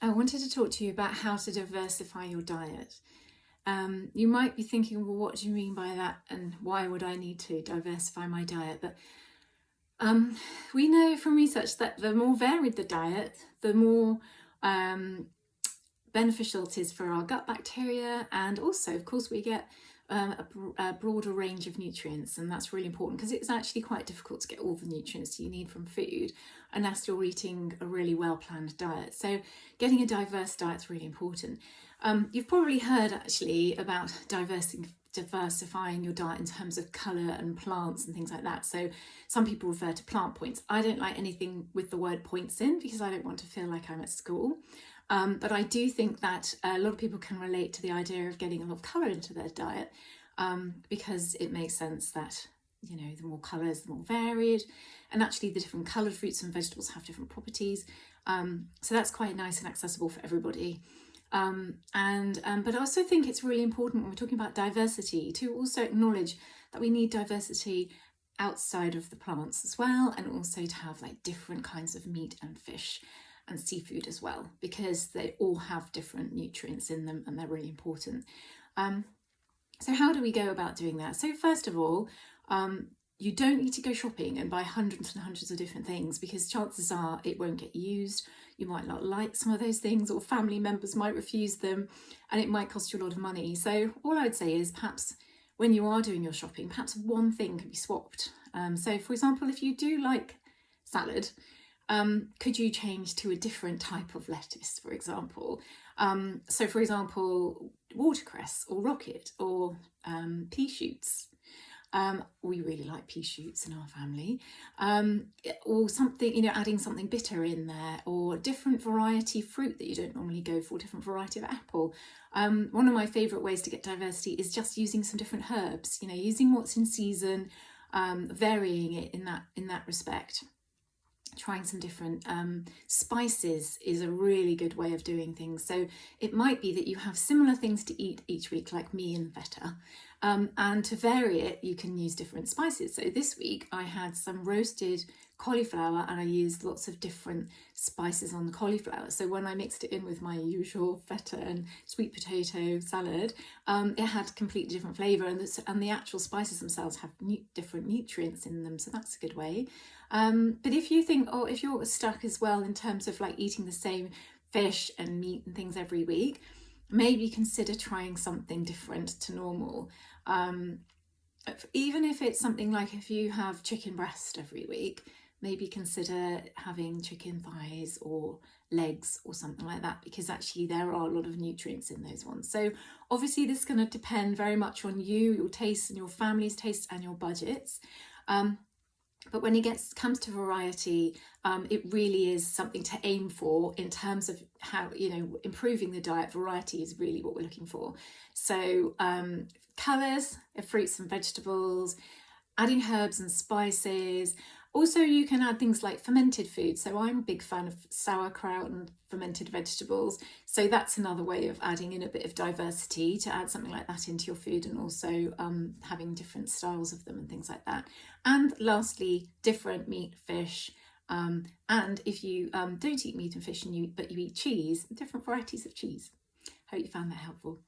I wanted to talk to you about how to diversify your diet. You might be thinking, well, what do you mean by that, and why would I need to diversify my diet? But we know from research that the more varied the diet, the more beneficial it is for our gut bacteria, and also, of course, we get a broader range of nutrients, and that's really important because it's actually quite difficult to get all the nutrients you need from food unless you're eating a really well-planned diet. So getting a diverse diet is really important. You've probably heard actually about diversifying your diet in terms of colour and plants and things like that. So some people refer to plant points. I don't like anything with the word points in because I don't want to feel like I'm at school. But I do think that a lot of people can relate to the idea of getting a lot of colour into their diet because it makes sense that, you know, the more colours, the more varied, and actually the different coloured fruits and vegetables have different properties. So that's quite nice and accessible for everybody. But I also think it's really important when we're talking about diversity to also acknowledge that we need diversity outside of the plants as well, and also to have like different kinds of meat and fish and seafood as well, because they all have different nutrients in them and they're really important. So how do we go about doing that? So first of all, you don't need to go shopping and buy hundreds and hundreds of different things, because chances are it won't get used. You might not like some of those things, or family members might refuse them, and it might cost you a lot of money. So all I would say is, perhaps when you are doing your shopping, perhaps one thing can be swapped. So for example, if you do like salad, could you change to a different type of lettuce, for example? So for example, watercress or rocket or pea shoots. We really like pea shoots in our family. Or something, you know, adding something bitter in there, or different variety fruit that you don't normally go for, different variety of apple. One of my favourite ways to get diversity is just using some different herbs, you know, using what's in season, varying it in that respect. Trying some different spices is a really good way of doing things. So it might be that you have similar things to eat each week, like me and feta, and to vary it you can use different spices. So this week I had some roasted cauliflower and I used lots of different spices on the cauliflower. So when I mixed it in with my usual feta and sweet potato salad, it had completely different flavour, and the actual spices themselves have different nutrients in them, so that's a good way. But if you think, oh, if you're stuck as well in terms of like eating the same fish and meat and things every week, maybe consider trying something different to normal. Even if it's something like, if you have chicken breast every week, maybe consider having chicken thighs or legs or something like that, because actually there are a lot of nutrients in those ones. So obviously this is going to depend very much on you, your tastes and your family's tastes and your budgets. But when it comes to variety, it really is something to aim for in terms of how, you know, improving the diet. Variety is really what we're looking for. So colours of fruits and vegetables, adding herbs and spices. Also, you can add things like fermented foods. So I'm a big fan of sauerkraut and fermented vegetables. So that's another way of adding in a bit of diversity, to add something like that into your food, and also having different styles of them and things like that. And lastly, different meat, fish. And if you don't eat meat and fish but you eat cheese, different varieties of cheese. Hope you found that helpful.